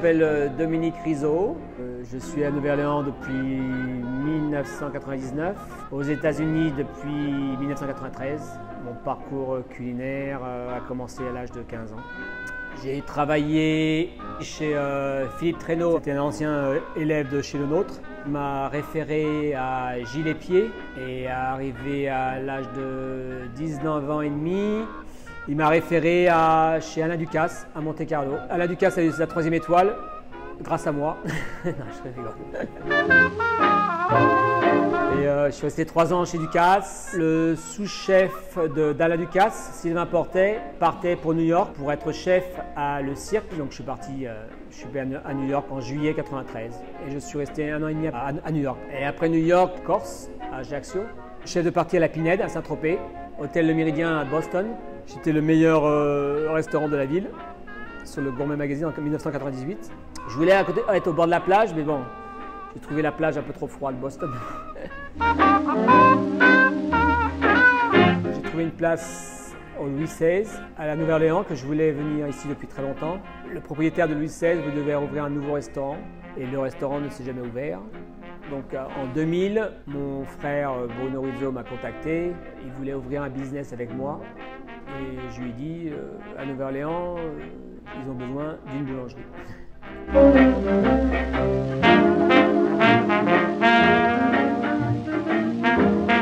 m'appelle Dominique Rizzo. Je suis à Nouvelle-Orléans depuis 1999, aux États-Unis depuis 1993. Mon parcours culinaire a commencé à l'âge de 15 ans. J'ai travaillé chez Philippe Traîneau, c'était un ancien élève de chez le nôtre. Il m'a référé à Gilles Espier et arrivé à l'âge de 19 ans et demi, il m'a référé chez Alain Ducasse à Monte-Carlo. Alain Ducasse a eu sa 3e étoile grâce à moi. Non, je rigole. Et je suis resté 3 ans chez Ducasse. Le sous-chef d'Alain Ducasse, Sylvain Portet, partait pour New York pour être chef à Le Cirque. Donc je suis parti à New York en juillet 1993. Et je suis resté 1 an et demi à New York. Et après New York, Corse, à Ajaccio. Chef de partie à la Pinède, à Saint-Tropez. Hôtel Le Méridien à Boston. J'étais le meilleur restaurant de la ville, sur le Gourmet Magazine en 1998. Je voulais être au bord de la plage, mais bon, j'ai trouvé la plage un peu trop froide, Boston. J'ai trouvé une place au Louis XVI, à la Nouvelle-Orléans, que je voulais venir ici depuis très longtemps. Le propriétaire de Louis XVI devait ouvrir un nouveau restaurant, et le restaurant ne s'est jamais ouvert. Donc en 2000, mon frère Bruno Rizzo m'a contacté, il voulait ouvrir un business avec moi. Et je lui ai dit, à Nouvelle-Orléans, ils ont besoin d'une boulangerie.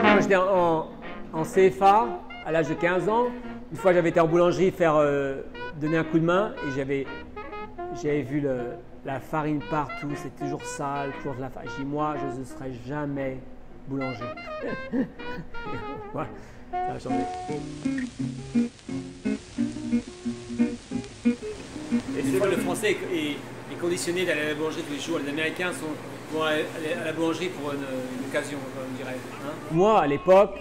Quand j'étais en CFA, à l'âge de 15 ans, une fois j'avais été en boulangerie donner un coup de main et j'avais vu la farine partout, c'est toujours sale, toujours de la farine. J'ai dit, moi, je ne serai jamais boulanger. Voilà, ça a changé. Et c'est vrai, le français est conditionné d'aller à la boulangerie tous les jours. Les Américains vont à la boulangerie pour une occasion, on dirait. Hein? Moi, à l'époque,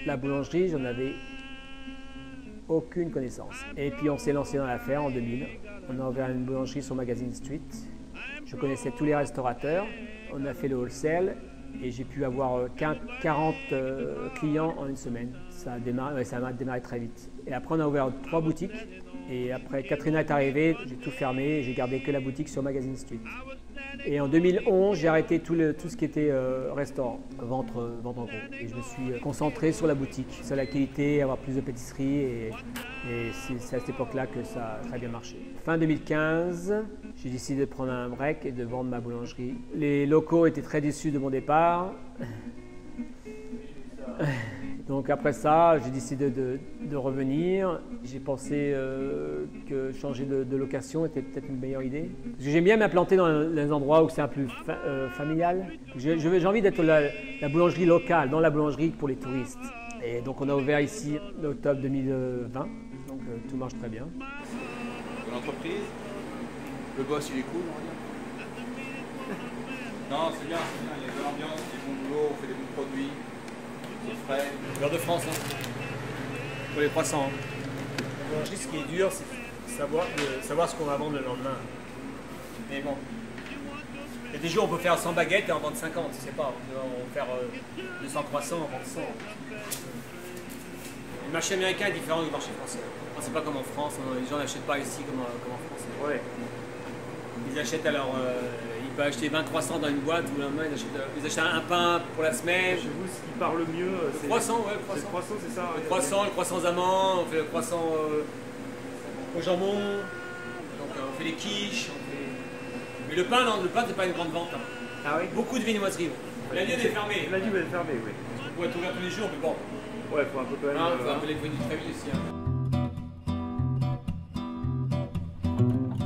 la boulangerie, j'en avais aucune connaissance. Et puis on s'est lancé dans l'affaire en 2000. On a ouvert une boulangerie sur Magazine Street. Je connaissais tous les restaurateurs. On a fait le wholesale et j'ai pu avoir 40 clients en une semaine. Ça a démarré très vite. Et après, on a ouvert 3 boutiques. Et après, Katrina est arrivée, j'ai tout fermé et j'ai gardé que la boutique sur Magazine Street. Et en 2011, j'ai arrêté tout ce qui était restaurant, vente en gros. Et je me suis concentré sur la boutique, sur la qualité, avoir plus de pâtisserie. Et c'est à cette époque-là que ça a très bien marché. Fin 2015, j'ai décidé de prendre un break et de vendre ma boulangerie. Les locaux étaient très déçus de mon départ. Donc après ça, j'ai décidé de revenir. J'ai pensé que changer de location était peut-être une meilleure idée. Parce que j'aime bien m'implanter dans les endroits où c'est un peu plus familial. J'ai envie d'être la boulangerie locale, dans la boulangerie pour les touristes. Et donc on a ouvert ici en octobre 2020. Donc tout marche très bien. L'entreprise, le boss il est cool, on va dire. Non, c'est bien, il y a de l'ambiance, du bon boulot, on fait des bons produits. Frais. Beurre de France, hein. Pour les croissants. Hein. Ce qui est dur, c'est savoir ce qu'on va vendre le lendemain. Mais bon, il y a des jours on peut faire 100 baguettes et en vendre 50, je sais pas. On peut faire 200 croissants, en vendre 100. Le marché américain est différent du marché français. C'est pas comme en France, les gens n'achètent pas ici comme en France. Ouais. Ils achètent alors. Ils peuvent acheter 20 croissants dans une boîte ou le lendemain ils achètent un pain pour la semaine. Chez vous, ce qui parle le mieux, c'est le croissant, ouais, le croissant, c'est ça. Le croissant aux amandes, on fait le croissant au jambon, donc on fait les quiches. Mais le pain, non, le pain c'est pas une grande vente. Hein. Ah oui. Beaucoup de viennoiseries. La Lune est fermée. La Lune est fermée, oui. On pourrait être ouvert tous les jours, mais bon. Ouais, il faut un peu quand même. Il faut un peu les venir très vite aussi. Hein.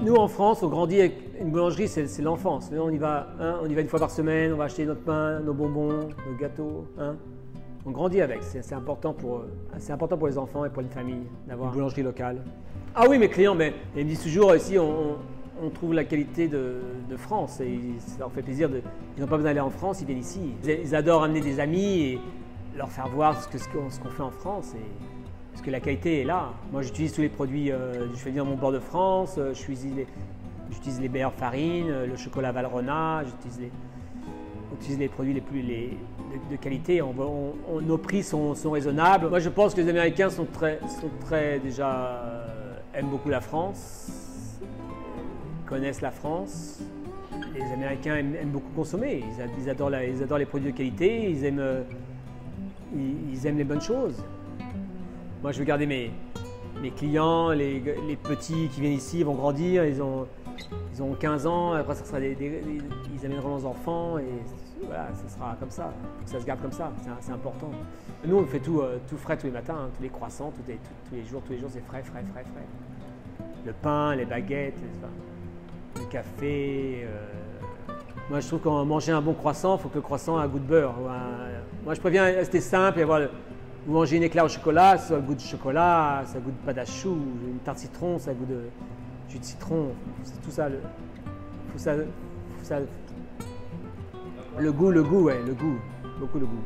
Nous en France, on grandit avec une boulangerie, c'est l'enfance. On y va une fois par semaine, on va acheter notre pain, nos bonbons, nos gâteaux. Hein. On grandit avec, c'est important pour les enfants et pour les familles d'avoir une boulangerie locale. Ah oui, mes clients, mais ils me disent toujours ici, on trouve la qualité de France et ça leur fait plaisir. Ils n'ont pas besoin d'aller en France, ils viennent ici. Ils adorent amener des amis et leur faire voir ce qu'on fait en France. Parce que la qualité est là. Moi, j'utilise tous les produits, je fais venir mon beurre de France, j'utilise les meilleures farines, le chocolat Valrhona, j'utilise les produits de qualité. Nos prix sont raisonnables. Moi, je pense que les Américains aiment beaucoup la France. connaissent la France. Les Américains aiment beaucoup consommer. Ils adorent les produits de qualité, ils aiment les bonnes choses. Moi, je veux garder mes clients, les petits qui viennent ici, ils vont grandir, ils ont 15 ans, après ça sera ils amèneront leurs enfants et voilà, ça sera comme ça. Ça se garde comme ça, c'est important. Nous, on fait tout frais tous les matins, hein, tous les croissants, tous les jours, c'est frais. Le pain, les baguettes, le café. Moi, je trouve qu'en manger un bon croissant, il faut que le croissant ait un goût de beurre. Moi, je préfère rester simple et avoir vous mangez une éclair au chocolat, ça a le goût de chocolat, ça a le goût de pâte à choux, une tarte citron, ça a le goût de jus de citron. C'est tout ça. Le goût, ouais, beaucoup le goût.